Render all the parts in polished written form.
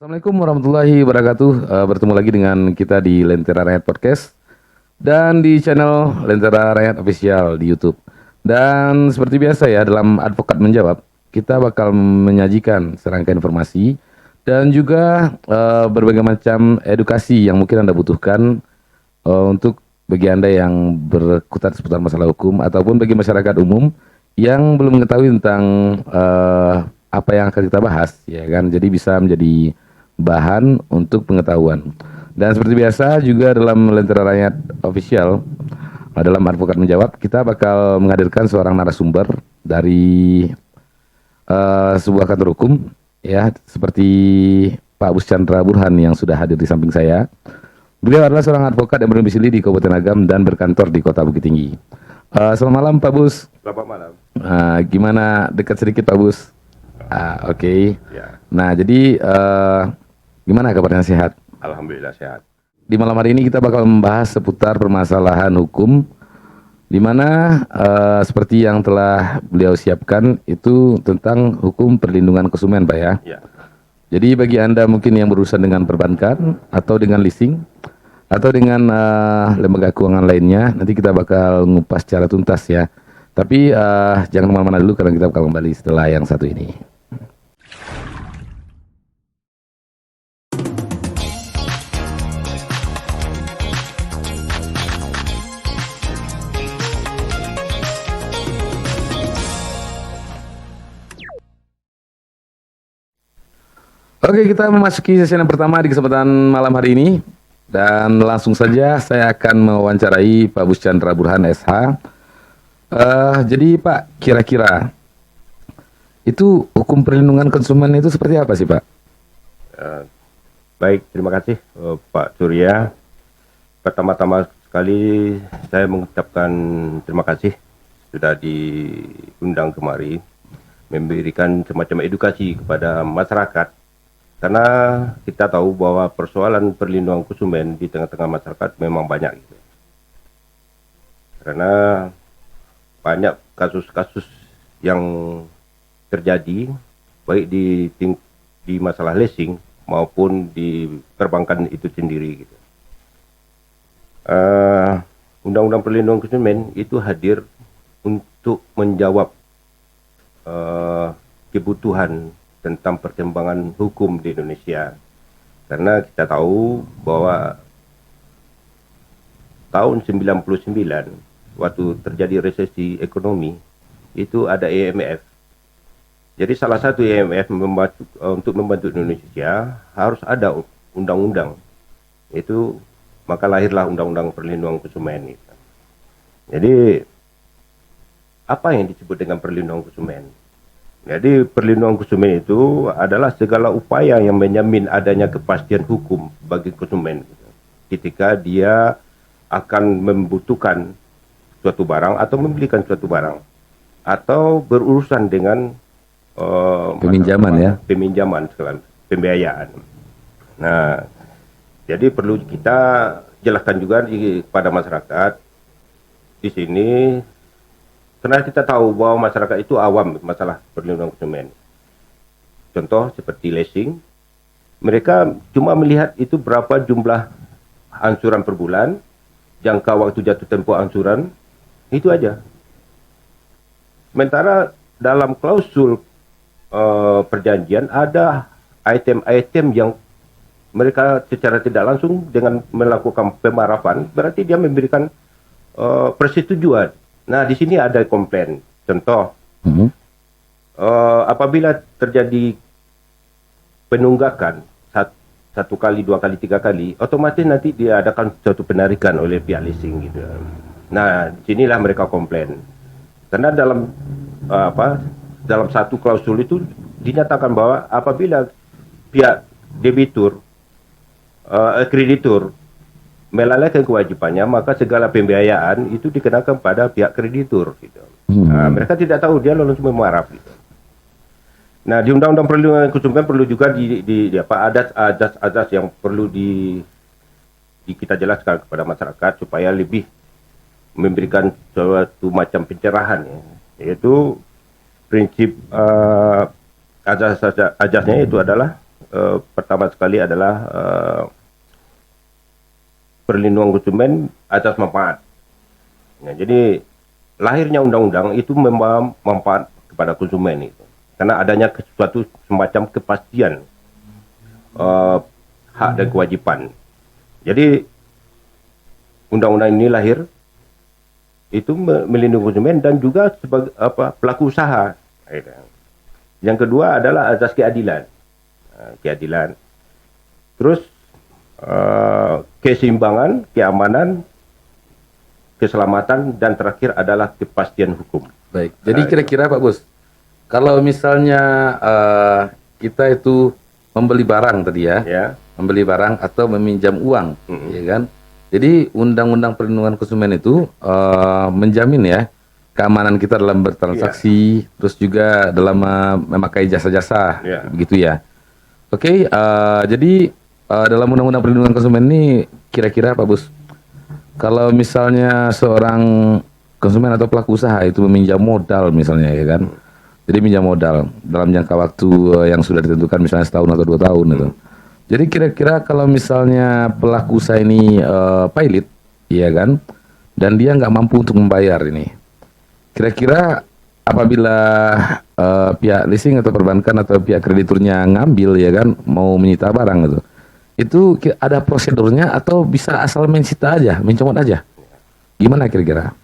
Assalamualaikum warahmatullahi wabarakatuh. Bertemu lagi dengan kita di Lentera Rakyat Podcast dan di channel Lentera Rakyat Official di YouTube. Dan seperti biasa ya, dalam Advokat Menjawab, kita bakal menyajikan serangkaian informasi dan juga berbagai macam edukasi yang mungkin Anda butuhkan untuk bagi Anda yang berkutat seputar masalah hukum ataupun bagi masyarakat umum yang belum mengetahui tentang apa yang akan kita bahas, ya kan? Jadi bisa menjadi bahan untuk pengetahuan. Dan seperti biasa juga dalam Lentera Rakyat Official, dalam Advokat Menjawab, kita bakal menghadirkan seorang narasumber dari sebuah kantor hukum, ya, seperti Pak Bus Chandra Burhan yang sudah hadir di samping saya. Beliau adalah seorang advokat yang berdomisili di Kabupaten Agam dan berkantor di Kota Bukit Tinggi. Selamat malam Pak Bus. Selamat malam. Gimana, dekat sedikit Pak Bus? Oke. Ya, Nah, jadi gimana kabarnya, sehat? alhamdulillah sehat. Di malam hari ini kita bakal membahas seputar permasalahan hukum, di mana seperti yang telah beliau siapkan itu tentang hukum perlindungan konsumen, Pak ya. Ya, Jadi bagi Anda mungkin yang berurusan dengan perbankan atau dengan leasing atau dengan lembaga keuangan lainnya, nanti kita bakal ngupas secara tuntas ya. Tapi jangan kemana-mana dulu karena kita bakal kembali setelah yang satu ini. Oke, kita memasuki sesi yang pertama di kesempatan malam hari ini. Dan langsung saja saya akan mewawancarai Pak Bus Chandra Burhan SH. Jadi Pak, kira-kira itu hukum perlindungan konsumen itu seperti apa sih Pak? baik, terima kasih Pak Surya. Pertama-tama sekali saya mengucapkan terima kasih sudah diundang kemari memberikan semacam edukasi kepada masyarakat. Karena kita tahu bahwa persoalan perlindungan konsumen di tengah-tengah masyarakat memang banyak. Gitu. Karena banyak kasus-kasus yang terjadi baik di masalah leasing maupun di perbankan itu sendiri. Gitu. Undang-undang perlindungan konsumen itu hadir untuk menjawab kebutuhan tentang perkembangan hukum di Indonesia. Karena kita tahu bahwa tahun 99 waktu terjadi resesi ekonomi itu ada IMF. Jadi salah satu IMF untuk membantu Indonesia harus ada undang-undang. Itu maka lahirlah undang-undang perlindungan konsumen. Jadi apa yang disebut dengan perlindungan konsumen? Jadi perlindungan konsumen itu adalah segala upaya yang menjamin adanya kepastian hukum bagi konsumen ketika dia akan membutuhkan suatu barang atau membelikan suatu barang atau berurusan dengan peminjaman segala pembiayaan. Nah, jadi perlu kita jelaskan juga kepada masyarakat di sini. Karena kita tahu bahwa masyarakat itu awam masalah perlindungan konsumen. Contoh seperti leasing, mereka cuma melihat itu berapa jumlah angsuran per bulan, jangka waktu jatuh tempo angsuran, itu aja. Sementara dalam klausul perjanjian ada item-item yang mereka secara tidak langsung dengan melakukan pemarahan, berarti dia memberikan persetujuan. Nah, di sini ada komplain. Contoh, apabila terjadi penunggakan satu kali, dua kali, tiga kali, otomatis nanti diadakan suatu penarikan oleh pihak leasing gitu. Nah, di sinilah mereka komplain. Karena dalam satu klausul itu dinyatakan bahwa apabila pihak debitur, kreditur melalaikan kewajibannya, maka segala pembiayaan itu dikenakan pada pihak kreditur. Gitu. Mereka tidak tahu, dia langsung memarah. Gitu. Nah, di Undang-Undang Perlindungan Konsumen perlu juga ada azas yang perlu kita jelaskan kepada masyarakat supaya lebih memberikan suatu macam pencerahan, ya. Yaitu prinsip azasnya itu adalah pertama pertama sekali adalah perlindungan konsumen atas manfaat. Nah, jadi lahirnya undang-undang itu membawa manfaat kepada konsumen itu, karena adanya suatu semacam kepastian hak dan kewajiban. Jadi undang-undang ini lahir itu melindungi konsumen dan juga sebagai pelaku usaha. Yang kedua adalah azas keadilan. Keadilan. Terus keseimbangan, keamanan, keselamatan, dan terakhir adalah kepastian hukum. Baik. Jadi kira-kira Pak Bus, kalau misalnya kita itu membeli barang tadi ya, membeli barang atau meminjam uang, ya kan? Jadi Undang-Undang Perlindungan Konsumen itu menjamin ya keamanan kita dalam bertransaksi, terus juga dalam memakai jasa-jasa, begitu ya. Oke, jadi dalam Undang-Undang Perlindungan Konsumen ini kira-kira Pak Bus, kalau misalnya seorang konsumen atau pelaku usaha itu meminjam modal misalnya ya kan, jadi minjam modal dalam jangka waktu yang sudah ditentukan misalnya setahun atau 2 tahun itu. Jadi kira-kira kalau misalnya pelaku usaha ini pailit, ya kan, dan dia nggak mampu untuk membayar ini, kira-kira apabila pihak leasing atau perbankan atau pihak krediturnya ngambil ya kan, mau menyita barang itu ada prosedurnya atau bisa asal menyita aja, mencomot aja, gimana kira-kira?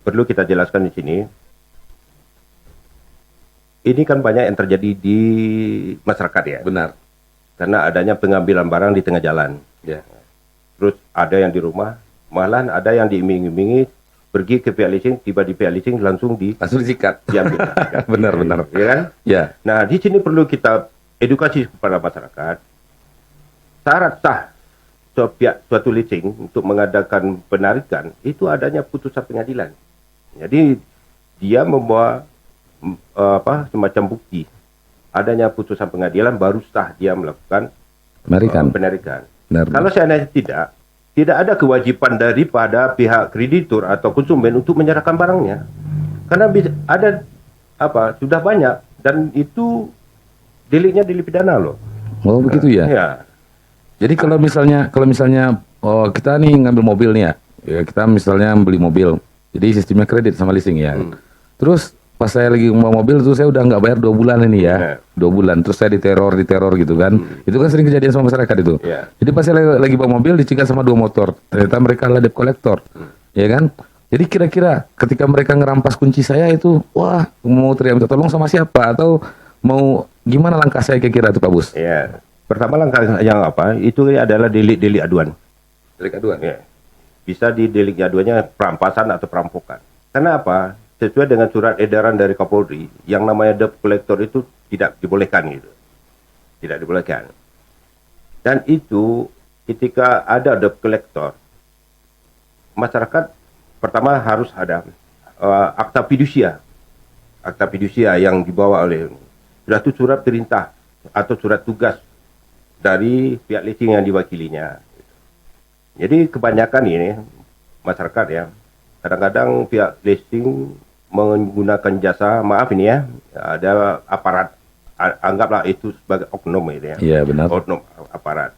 Perlu kita jelaskan di sini. Ini kan banyak yang terjadi di masyarakat ya. Benar. Karena adanya pengambilan barang di tengah jalan. Ya. Terus ada yang di rumah, malahan ada yang diiming-imingi pergi ke pihak leasing, tiba di pihak leasing langsung disikat. Diambil. Benar. Ya kan? Ya. Nah, di sini perlu kita edukasi kepada masyarakat. Syarat sah suatu leasing untuk mengadakan penarikan itu adanya putusan pengadilan. Jadi dia membawa semacam bukti adanya putusan pengadilan baru sah dia melakukan penarikan. Kalau seandainya tidak ada kewajiban daripada pihak kreditur atau konsumen untuk menyerahkan barangnya, karena ada sudah banyak dan itu deliknya delik pidana loh. Oh begitu ya? Ya. Jadi kalau misalnya kita nih ngambil mobil nih ya kita misalnya beli mobil, jadi sistemnya kredit sama leasing ya. Terus pas saya lagi mau mobil tuh saya udah nggak bayar 2 bulan ini ya, 2 bulan. Terus saya diteror gitu kan. Itu kan sering kejadian sama masyarakat itu. Jadi pas saya lagi bawa mobil dicegat sama 2 motor. Ternyata mereka adalah debt collector, ya kan? Jadi kira-kira ketika mereka ngerampas kunci saya itu, wah mau teriak minta tolong sama siapa atau mau gimana langkah saya kira-kira tuh Pak Bus? Ya, pertama langkah yang itu adalah delik aduan. Delik aduan. Ya. Bisa di delik aduannya perampasan atau perampokan. Karena apa? Sesuai dengan surat edaran dari Kapolri, yang namanya debt collector itu tidak dibolehkan gitu. Tidak dibolehkan. Dan itu ketika ada debt collector, masyarakat pertama harus ada akta fidusia. Akta fidusia yang dibawa oleh surat perintah atau surat tugas dari pihak leasing yang diwakilinya. Jadi kebanyakan ini masyarakat ya, kadang-kadang pihak leasing menggunakan jasa, maaf ini ya, ada aparat, anggaplah itu sebagai oknum itu ya. Iya benar. Oknum aparat.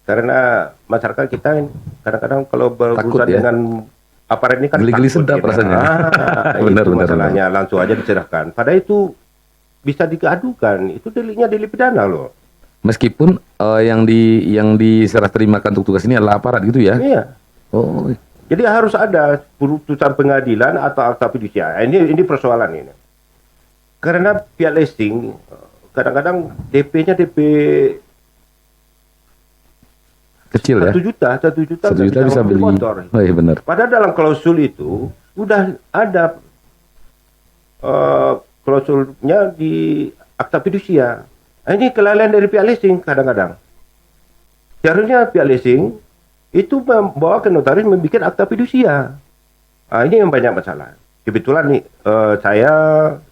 Karena masyarakat kita kadang-kadang kalau berurusan dengan aparat ini kan geli-geli sedap rasanya. Benar. Masalahnya langsung aja diserahkan. Padahal itu bisa diadukan, itu deliknya delik pidana loh. Meskipun yang diserah terimakan untuk tugas ini adalah aparat gitu ya? Iya. Oh. Jadi harus ada putusan pengadilan atau akta fidusia. Ini persoalan ini. Karena pihak leasing kadang-kadang DP-nya DP kecil ya? 1 juta 1 juta bisa beli motor. Oh iya benar. Padahal dalam klausul itu sudah ada klausulnya di akta fidusia. Ini kelalaian dari pihak leasing kadang-kadang. Seharusnya pihak leasing itu membawa ke notaris membuat akta fidusia. Ini yang banyak masalah. Kebetulan nih saya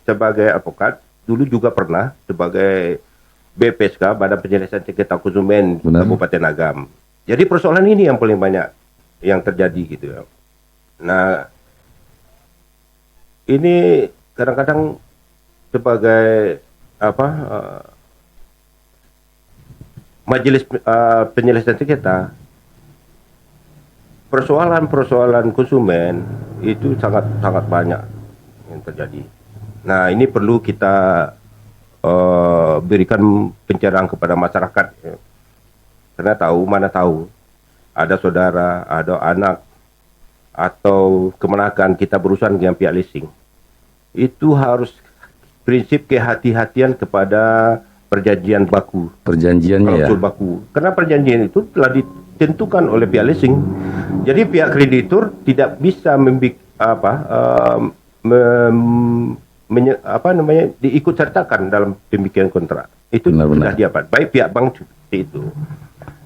sebagai advokat dulu juga pernah sebagai BPSK Badan Penyelesaian Sengketa Konsumen Kabupaten Agam. Jadi persoalan ini yang paling banyak yang terjadi gitu ya. Nah, ini kadang-kadang sebagai majelis penyelesaian sengketa, persoalan-persoalan konsumen itu sangat banyak yang terjadi. Nah, ini perlu kita berikan pencerahan kepada masyarakat, ya. Karena mana tahu ada saudara, ada anak, atau kemenakan kita berurusan dengan pihak leasing. Itu harus prinsip kehati-hatian kepada perjanjian baku. Perjanjiannya ya. Klausul baku. Karena perjanjian itu telah ditentukan oleh pihak leasing. Jadi pihak kreditur tidak bisa diikut sertakan dalam pembicaraan kontrak. Itu sudah dapat. Baik pihak bank seperti itu.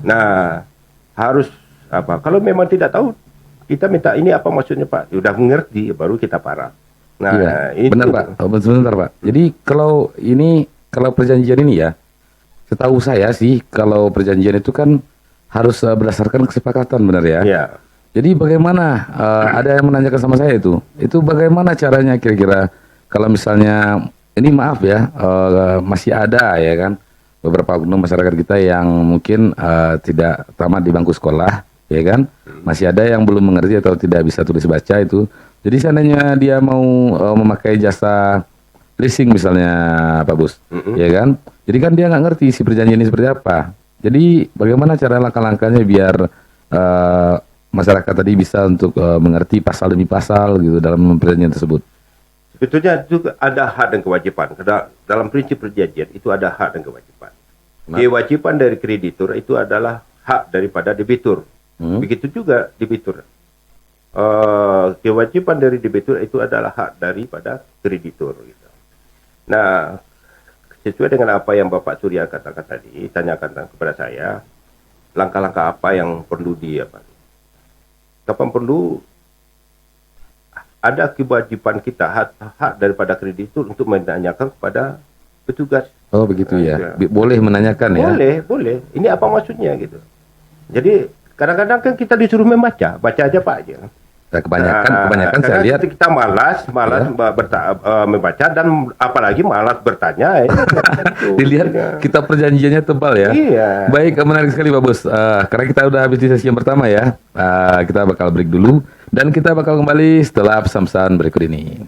Nah, harus kalau memang tidak tahu, kita minta ini apa maksudnya Pak. Sudah mengerti baru kita parah. Nah, iya, itu. Benar Pak. Sebentar Pak. Jadi kalau perjanjian ini ya, setahu saya sih kalau perjanjian itu kan harus berdasarkan kesepakatan, benar ya? Iya. Jadi bagaimana, ada yang menanyakan sama saya itu bagaimana caranya kira-kira kalau misalnya, ini maaf ya, masih ada ya kan, beberapa oknum masyarakat kita yang mungkin tidak tamat di bangku sekolah, ya kan, masih ada yang belum mengerti atau tidak bisa tulis baca itu. Jadi seandainya dia mau memakai jasa leasing misalnya Pak Bus, ya kan, jadi kan dia nggak ngerti si perjanjian ini seperti apa. Jadi bagaimana cara langkah-langkahnya biar masyarakat tadi bisa untuk mengerti pasal demi pasal gitu dalam perjanjian tersebut. Sebetulnya juga ada hak dan kewajiban. Dalam prinsip perjanjian itu ada hak dan kewajiban. Kewajiban dari kreditur itu adalah hak daripada debitur. Begitu juga debitur. Kewajiban dari debitur itu adalah hak daripada kreditur. Gitu. Nah, sesuai dengan apa yang Bapak Surya katakan tadi, tanyakan kepada saya, langkah-langkah apa yang perlu kapan perlu ada kewajiban kita, hak daripada kreditur untuk menanyakan kepada petugas. Oh begitu ya. Boleh menanyakan ya? Boleh. Ini apa maksudnya gitu. Jadi kadang-kadang kan kita disuruh baca aja Pak aja. Nah, kebanyakan saya lihat kita malas membaca dan apalagi malas bertanya. Dilihat kita perjanjiannya tebal ya. Iya. Baik, menarik sekali Pak Bos. Karena kita udah habis di sesi yang pertama ya. Kita bakal break dulu dan kita bakal kembali setelah pesan-pesan berikut ini.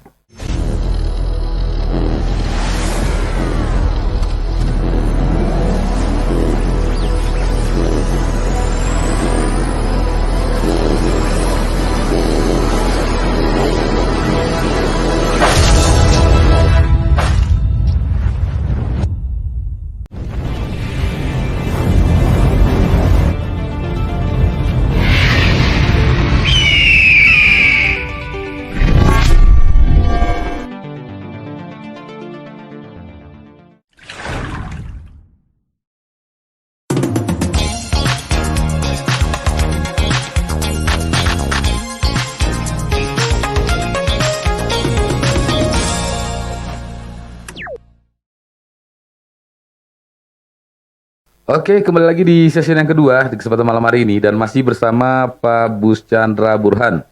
Oke, kembali lagi di sesi yang kedua di kesempatan malam hari ini dan masih bersama Pak Bus Chandra Burhan.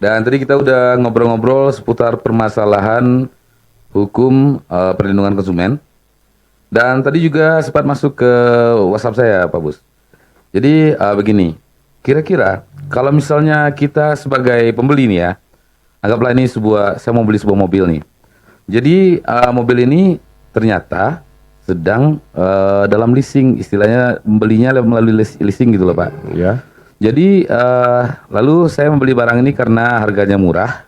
Dan tadi kita udah ngobrol-ngobrol seputar permasalahan hukum perlindungan konsumen. Dan tadi juga sempat masuk ke WhatsApp saya, Pak Bus. Jadi begini, kira-kira kalau misalnya kita sebagai pembeli nih ya, anggaplah ini saya mau beli sebuah mobil nih. Jadi mobil ini ternyata sedang dalam leasing, istilahnya membelinya melalui leasing gitu loh Pak. Ya. Jadi lalu saya membeli barang ini karena harganya murah,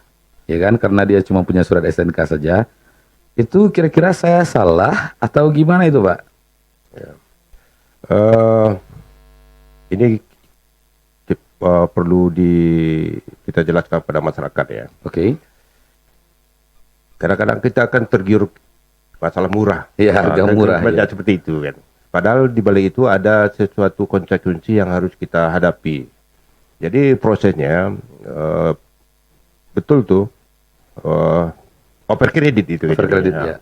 ya kan? Karena dia cuma punya surat SNK saja. Itu kira-kira saya salah atau gimana itu Pak? Ya. Ini perlu kita jelaskan pada masyarakat ya. Oke. Kadang-kadang kita akan tergiur masalah murah. Iya, harga murah. Ya. Seperti itu kan. Padahal di balik itu ada sesuatu konsekuensi yang harus kita hadapi. Jadi prosesnya betul tuh overkredit itu. Overkredit ya.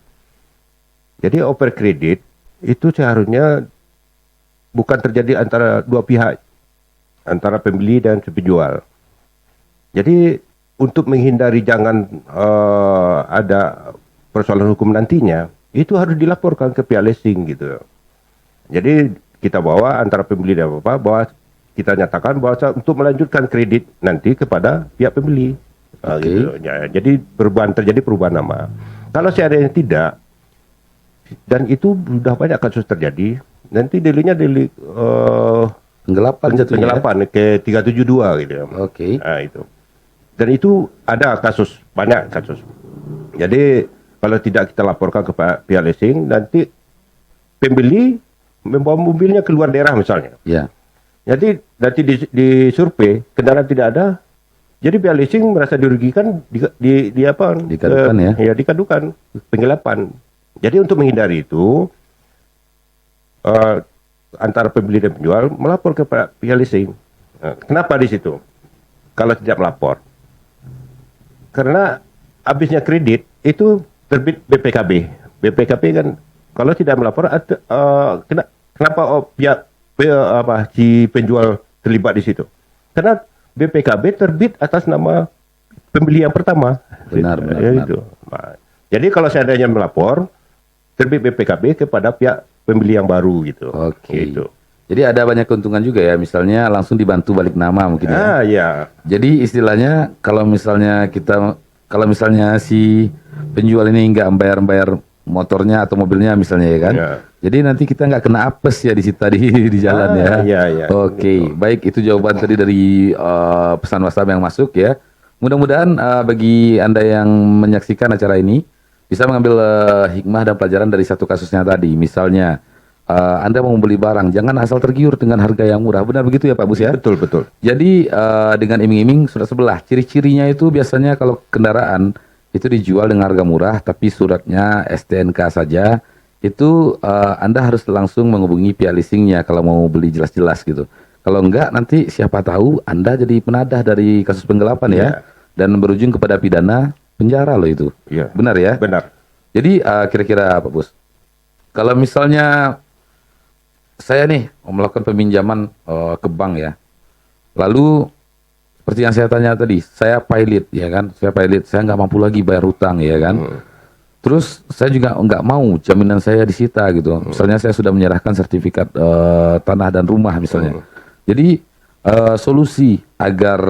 Jadi overkredit itu seharusnya bukan terjadi antara dua pihak, antara pembeli dan si penjual. Jadi untuk menghindari jangan ada persoalan hukum nantinya, itu harus dilaporkan ke pihak leasing gitu. Jadi kita bawa antara pembeli dan apa, bahwa kita nyatakan bahwa untuk melanjutkan kredit nanti kepada pihak pembeli. Gitu. Ya, jadi terjadi perubahan nama. Kalau seandainya tidak, dan itu sudah banyak kasus terjadi, nanti deliknya delik Penggelapan jatuhnya. penggelapan ke 372 gitu ya. Nah, itu. Dan itu ada kasus, banyak kasus. Jadi kalau tidak kita laporkan ke pihak leasing, nanti pembeli membawa mobilnya keluar daerah misalnya. Ya. Jadi nanti di survei kendaraan tidak ada, jadi pihak leasing merasa dirugikan di apa? Dikadukan ya? Ya dikadukan, penggelapan. Jadi untuk menghindari itu antara pembeli dan penjual melapor ke pihak leasing. Kenapa di situ? Kalau tidak melapor, karena habisnya kredit itu terbit BPKB. BPKB kan kalau tidak melapor, kenapa pihak si penjual terlibat di situ? Karena BPKB terbit atas nama pembeli yang pertama. Benar. Itu. Nah, jadi kalau seandainya melapor, terbit BPKB kepada pihak pembeli yang baru gitu. Gitu. Jadi ada banyak keuntungan juga ya, misalnya langsung dibantu balik nama mungkin ya. Iya. Jadi istilahnya kalau misalnya si penjual ini nggak bayar motornya atau mobilnya misalnya ya kan. Ya. Jadi nanti kita nggak kena apes ya disita di jalan ya. Iya. Oke, baik itu jawaban tadi dari pesan WhatsApp yang masuk ya. Mudah-mudahan bagi Anda yang menyaksikan acara ini bisa mengambil hikmah dan pelajaran dari satu kasusnya tadi. Misalnya Anda mau membeli barang, jangan asal tergiur dengan harga yang murah. Benar begitu ya Pak Bus ya? Betul. Jadi dengan iming-iming surat sebelah, ciri-cirinya itu biasanya kalau kendaraan itu dijual dengan harga murah, tapi suratnya STNK saja, itu Anda harus langsung menghubungi pihak leasingnya kalau mau beli jelas-jelas gitu. Kalau enggak, nanti siapa tahu Anda jadi penadah dari kasus penggelapan ya, dan berujung kepada pidana penjara loh itu. Iya. Benar ya? Benar. Jadi kira-kira Pak Bus, kalau misalnya saya nih mau melakukan peminjaman ke bank ya, lalu seperti yang saya tanya tadi, saya pilot ya kan, saya nggak mampu lagi bayar hutang ya kan, terus saya juga nggak mau jaminan saya disita gitu, misalnya saya sudah menyerahkan sertifikat tanah dan rumah misalnya, jadi solusi agar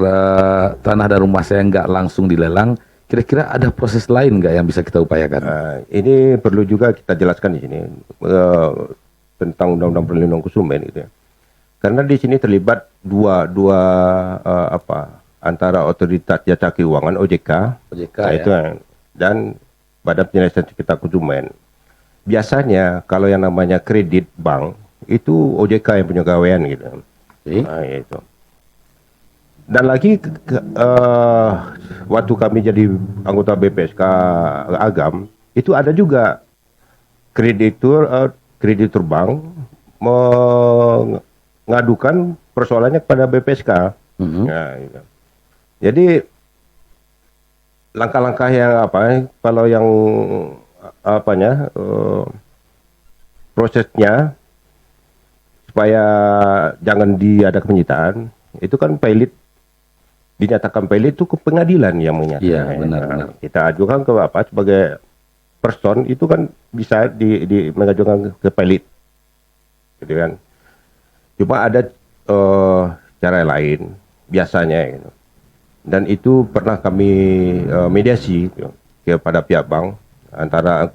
tanah dan rumah saya nggak langsung dilelang, kira-kira ada proses lain nggak yang bisa kita upayakan? Ini perlu juga kita jelaskan di sini tentang Undang-Undang Perlindungan Konsumen gitu ya. Karena di sini terlibat dua antara Otoritas Jasa Keuangan OJK ya. itu dan Badan Penyelesaian Sengketa Konsumen. Biasanya kalau yang namanya kredit bank itu OJK yang punya gawean gitu. Nah, itu. Dan lagi waktu kami jadi anggota BPSK Agam itu ada juga kreditur bank mengadukan persoalannya kepada BPSK. Nah, gitu. Jadi langkah-langkah yang kalau yang prosesnya supaya jangan diadakan penyitaan, itu kan dinyatakan pilot itu ke pengadilan yang menyatakan. Iya, benar. Kita ajukan ke sebagai person itu kan bisa mengajukan ke pilot, gitu kan. Cuma ada cara lain biasanya, gitu. Dan itu pernah kami mediasi gitu, kepada pihak bank antara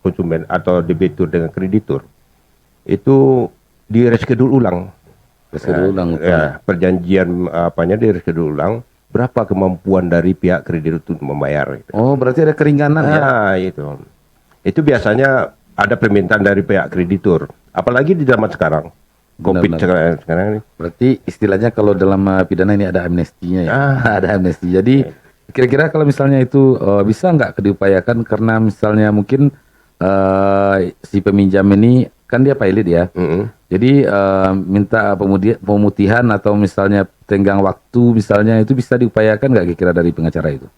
konsumen atau debitur dengan kreditur. Itu di reschedule ulang. Perjanjian di-reschedule ulang, berapa kemampuan dari pihak kreditur untuk membayar gitu. Oh, berarti ada keringanan ya? Itu biasanya ada permintaan dari pihak kreditur, apalagi di zaman sekarang COVID sekarang ini. Berarti istilahnya kalau dalam pidana ini ada amnestinya ya? Ada amnesti. Jadi kira-kira kalau misalnya itu bisa nggak diupayakan, karena misalnya mungkin si peminjam ini kan dia pilot ya. Jadi minta pemutihan atau misalnya tenggang waktu misalnya, itu bisa diupayakan nggak kira-kira dari pengacara itu?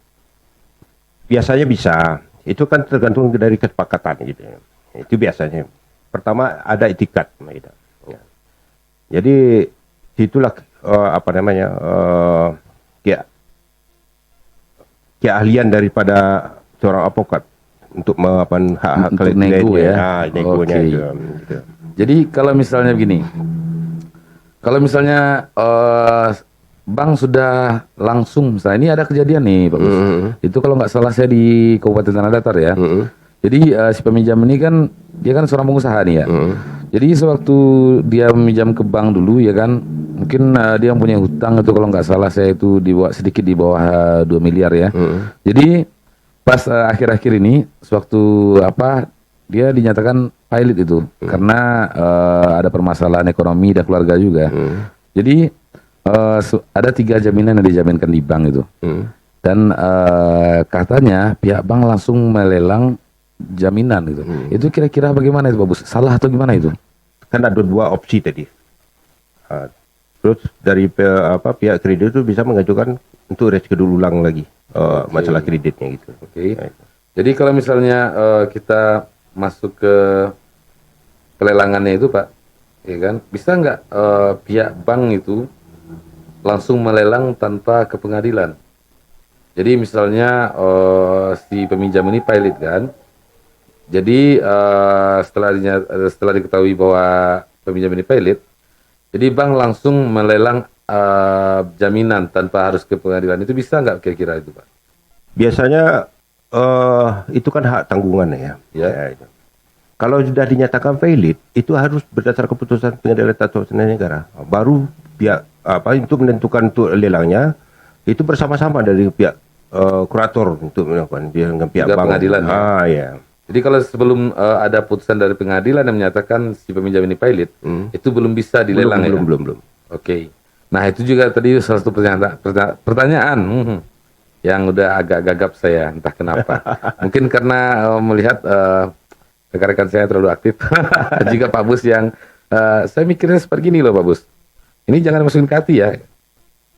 Biasanya bisa. Itu kan tergantung dari kesepakatan gitu. Itu biasanya. Pertama ada itikat gitu. Ya. Jadi itulah keahlian daripada seorang advokat untuk hak-hak nego ya. negonya gitu. Jadi kalau misalnya begini, kalau misalnya bank sudah langsung, misalnya ini ada kejadian nih Pak Bus. Itu kalau nggak salah saya di Kabupaten Tanah Datar ya. Jadi si peminjam ini kan dia kan seorang pengusaha nih ya. Jadi sewaktu dia meminjam ke bank dulu ya kan, mungkin dia punya hutang itu kalau nggak salah saya itu sedikit di bawah 2 miliar ya. Jadi pas akhir-akhir ini, sewaktu apa dia dinyatakan pilot itu karena ada permasalahan ekonomi dan keluarga juga. Jadi ada 3 jaminan yang dijaminkan di bank itu. Dan katanya pihak bank langsung melelang jaminan gitu. Itu kira-kira bagaimana itu Pak Bus? Salah atau gimana itu? Kan ada 2 opsi tadi. Terus dari pihak kredit itu bisa mengajukan untuk reschedule ulang lagi masalah kreditnya gitu. Oke. Jadi kalau misalnya kita masuk ke pelelangannya itu Pak, ya kan, bisa nggak pihak bank itu langsung melelang tanpa ke pengadilan? Jadi misalnya si peminjam ini pilot kan, jadi setelah diketahui bahwa peminjam ini pilot, jadi bank langsung melelang jaminan tanpa harus ke pengadilan. Itu bisa nggak kira-kira itu Pak? Biasanya itu kan hak tanggungan ya. Ya, itu. Kalau sudah dinyatakan valid, itu harus berdasarkan keputusan pengadilan tata usaha negara. Baru pihak untuk menentukan untuk lelangnya itu bersama-sama dari pihak kurator untuk melakukan dengan pihak bank. Pengadilan. Ya. Jadi kalau sebelum ada putusan dari pengadilan yang menyatakan si peminjam ini pilot, itu belum bisa dilelang ya? Belum. Oke. Nah itu juga tadi salah satu pertanyaan yang udah agak gagap saya, entah kenapa. Mungkin karena melihat rekan-rekan saya terlalu aktif. Dan juga Pak Bus yang saya mikirnya seperti gini loh Pak Bus. Ini jangan masukin ke hati ya.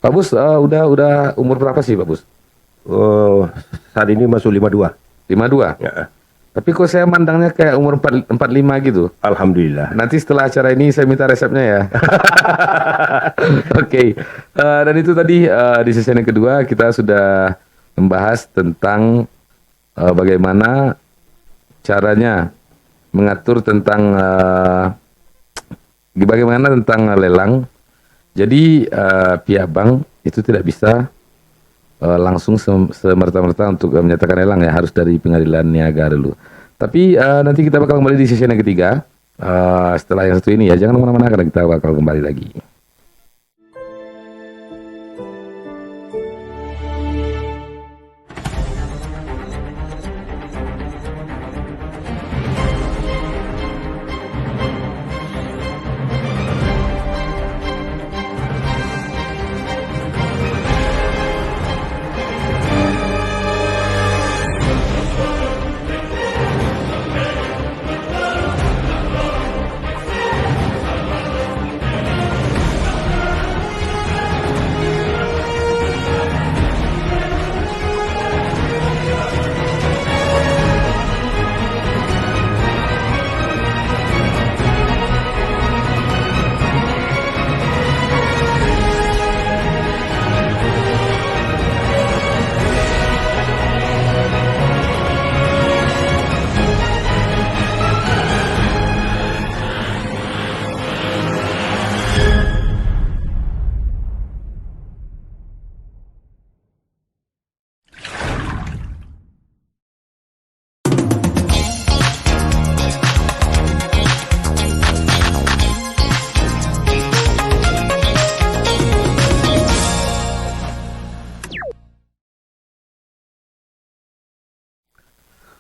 Pak Bus udah umur berapa sih Pak Bus? Saat ini masuk 52. 52? Ya. Tapi kok saya mandangnya kayak umur 45 gitu. Alhamdulillah. Nanti setelah acara ini saya minta resepnya ya. Oke. Dan itu tadi di sesi yang kedua kita sudah membahas tentang bagaimana caranya mengatur tentang bagaimana tentang lelang. Jadi pihak bank itu tidak bisa langsung semerta-merta untuk menyatakan lelang ya, harus dari pengadilan niaga dulu. Tapi nanti kita bakal kembali di sesi yang ketiga setelah yang satu ini ya, jangan kemana-mana karena kita bakal kembali lagi.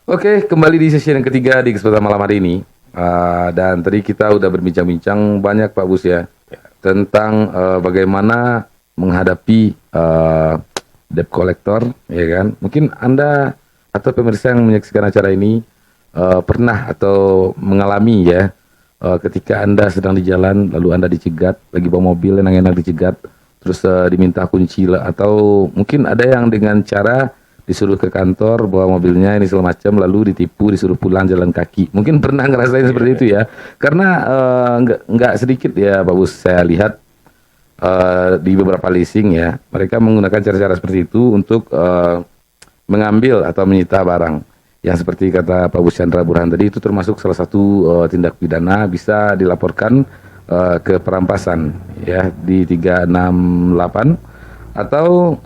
Oke, kembali di sesi yang ketiga di kesempatan malam hari ini. Dan tadi kita udah berbincang-bincang banyak Pak Bus ya, tentang bagaimana menghadapi debt collector, ya kan? Mungkin Anda atau pemirsa yang menyaksikan acara ini pernah atau mengalami ya, ketika Anda sedang di jalan, lalu Anda dicegat, lagi bawa mobil enak-enak dicegat, terus diminta kunci lah, atau mungkin ada yang dengan cara disuruh ke kantor bawa mobilnya ini segala macam, lalu ditipu, disuruh pulang jalan kaki. Mungkin pernah ngerasain seperti itu ya, karena nggak sedikit ya Pak Bus, saya lihat di beberapa leasing ya, mereka menggunakan cara-cara seperti itu untuk mengambil atau menyita barang. yang seperti kata Pak Bus Chandra Burhan tadi itu termasuk salah satu tindak pidana bisa dilaporkan ke perampasan ya di 368 atau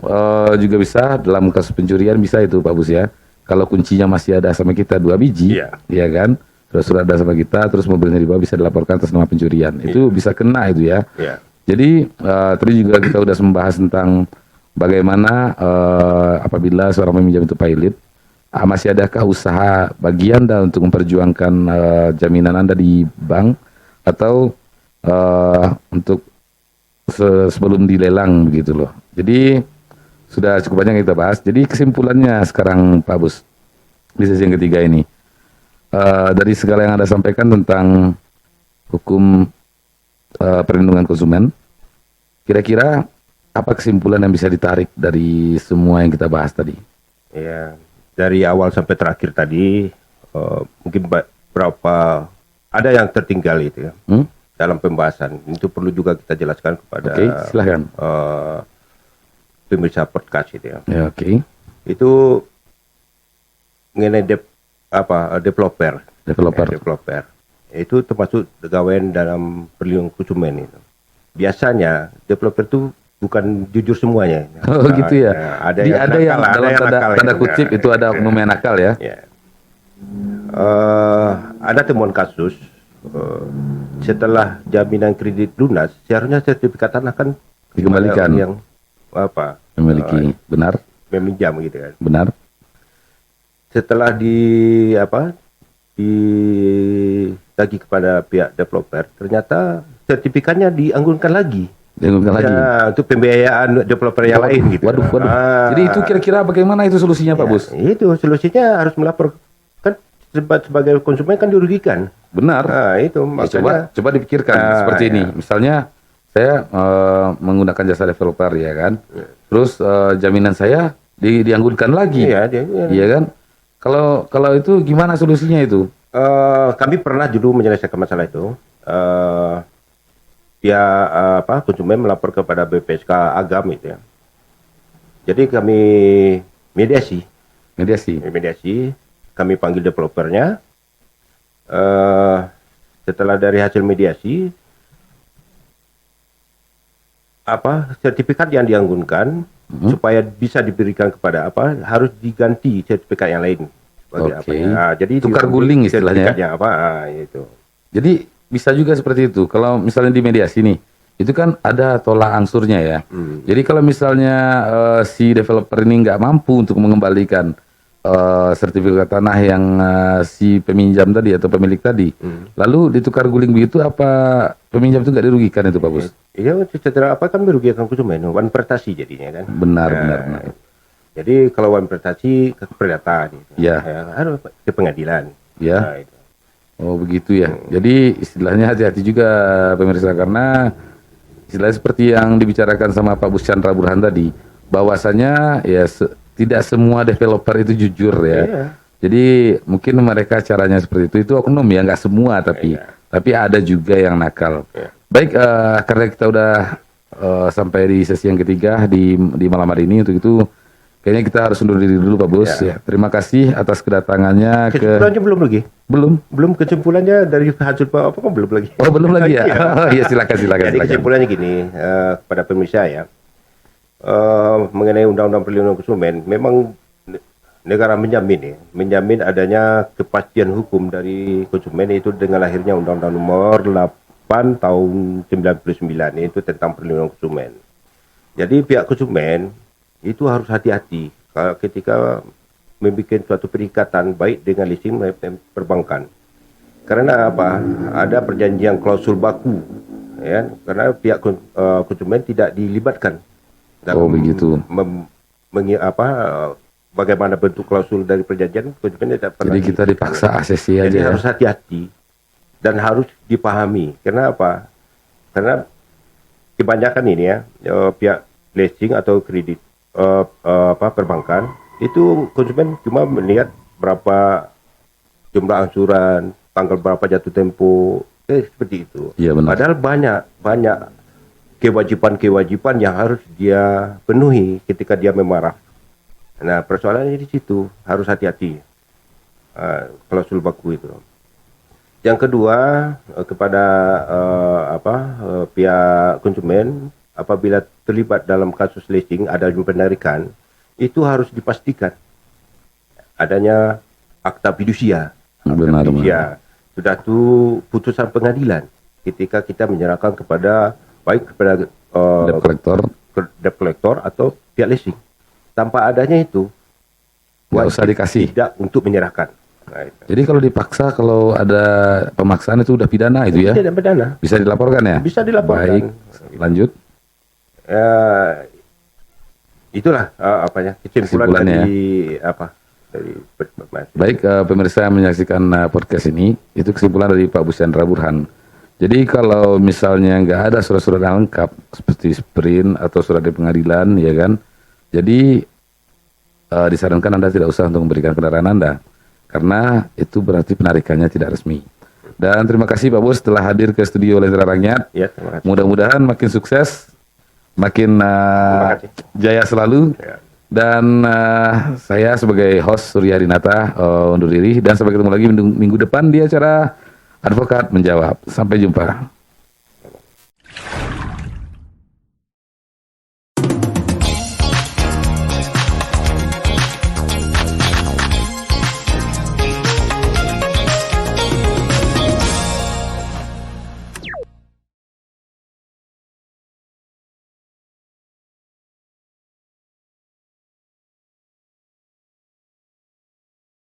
juga bisa dalam kasus pencurian bisa itu Pak Bus ya. Kalau kuncinya masih ada sama kita 2 biji, Iya. ya kan? Sudah ada sama kita, terus mobilnya dibawa bisa dilaporkan atas nama pencurian. Itu bisa kena itu ya. Iya. Jadi tadi juga kita udah membahas tentang bagaimana apabila seorang peminjam itu pailit, masih adakah usaha bagi Anda untuk memperjuangkan jaminan Anda di bank atau untuk sebelum dilelang begitu loh. Jadi sudah cukup banyak kita bahas. Jadi kesimpulannya sekarang Pak Bus di sesi yang ketiga ini dari segala yang Anda sampaikan tentang hukum perlindungan konsumen, kira-kira apa kesimpulan yang bisa ditarik dari semua yang kita bahas tadi? Ya, dari awal sampai terakhir tadi mungkin berapa ada yang tertinggal itu ya dalam pembahasan. Itu perlu juga kita jelaskan kepada silahkan. Pemirsa podcast itu ya. Ya, oke. Itu mengenai developer. Itu termasuk pegawai dalam perlindungan konsumen itu. Biasanya developer itu bukan jujur semuanya. Oh gitu ya. Ada yang nakal, dalam tanda kutip itu ada oknum yang nakal ya. Ya. Ada temuan kasus setelah jaminan kredit lunas, seharusnya sertifikat tanah kan dikembalikan yang memiliki benar meminjam gitu kan. Benar. Setelah ditagih kepada pihak developer, ternyata sertifikatnya dianggunkan lagi. Ya, untuk pembiayaan developer yang lain gitu. Waduh. Jadi itu kira-kira bagaimana itu solusinya Pak Bus? Itu solusinya harus melapor, kan sebagai konsumen kan dirugikan. Benar. Nah, itu makanya coba dipikirkan seperti ini. Misalnya saya menggunakan jasa developer ya kan. Terus jaminan saya dianggunkan lagi. Iya kan? Kalau itu gimana solusinya itu? Kami pernah dulu menyelesaikan masalah itu. Konsumen melapor kepada BPSK Agam itu ya. Jadi kami mediasi. Kami panggil developernya. Setelah dari hasil mediasi, sertifikat yang dianggunkan supaya bisa diberikan kepada harus diganti sertifikat yang lain. Jadi tukar guling istilahnya. Itu. Jadi bisa juga seperti itu. Kalau misalnya di mediasi nih, itu kan ada tolak angsurnya ya. Jadi kalau misalnya si developer ini nggak mampu untuk mengembalikan sertifikat tanah yang si peminjam tadi atau pemilik tadi, lalu ditukar guling begitu, apa peminjam itu nggak dirugikan itu Pak Bus? Iya, secara kan merugikan konsumen, wan prestasi jadinya kan. Benar. Jadi kalau wan prestasi ke perdata, harus ke pengadilan. Ya. Nah, itu. Oh begitu ya. Jadi istilahnya hati-hati juga pemirsa, karena istilahnya seperti yang dibicarakan sama Pak Bus Chandra Burhan tadi, bahwasanya ya tidak semua developer itu jujur ya. Jadi mungkin mereka caranya seperti itu oknum ya, nggak semua tapi ada juga yang nakal. Baik, karena kita udah sampai di sesi yang ketiga di malam hari ini, untuk itu kayaknya kita harus undur diri dulu Pak Bus ya. Terima kasih atas kedatangannya. Kesimpulannya belum lagi? Belum kesimpulannya dari hasil kan belum lagi. Oh belum lagi ya? Iya silakan. Jadi kesimpulannya gini, kepada pemirsa ya, mengenai Undang-Undang Perlindungan Konsumen, memang negara menjamin adanya kepastian hukum dari konsumen, itu dengan lahirnya Undang-Undang Nomor 8 tahun 99 itu tentang perlindungan konsumen. Jadi pihak konsumen itu harus hati-hati ketika membuat suatu perikatan baik dengan leasing maupun perbankan. Karena ada perjanjian klausul baku, ya, karena pihak konsumen tidak dilibatkan dalam begitu. Bagaimana bentuk klausul dari perjanjian, konsumen tidak pernah. Jadi kita dipaksa asesi aja. Jadi harus hati-hati dan harus dipahami. Kenapa? Karena kebanyakan ini ya, pihak leasing atau kredit perbankan itu konsumen cuma melihat berapa jumlah angsuran, tanggal berapa jatuh tempo, seperti itu. Iya, benar. Padahal banyak kewajiban yang harus dia penuhi ketika dia memarah. Nah, persoalannya di situ, harus hati-hati. klausul baku itu. Yang kedua, kepada pihak konsumen, apabila terlibat dalam kasus leasing ada penarikan, itu harus dipastikan adanya akta fidusia. Benar. Sudah tu putusan pengadilan ketika kita menyerahkan kepada kepada debt collector atau pihak leasing. Tanpa adanya itu, nggak usah dikasih. Tidak untuk menyerahkan. Jadi kalau dipaksa, kalau ada pemaksaan itu udah pidana itu ya? Tidak pidana. Bisa dilaporkan ya? Bisa dilaporkan. Baik, lanjut. Itulah kesimpulan dari Baik, pemirsa yang menyaksikan podcast ini, itu kesimpulan dari Pak Buschandra Burhan. Jadi kalau misalnya nggak ada surat-surat yang lengkap seperti sprint atau surat dari pengadilan, ya kan? Jadi disarankan Anda tidak usah untuk memberikan kendaraan Anda, karena itu berarti penarikannya tidak resmi. Dan terima kasih Pak Bus telah hadir ke studio Lentera Rakyat. Ya, terima kasih. Mudah-mudahan makin sukses, makin jaya selalu. Ya. Dan saya sebagai host Surya Dinata undur diri, dan sampai ketemu lagi minggu depan di acara Advokat Menjawab. Sampai jumpa.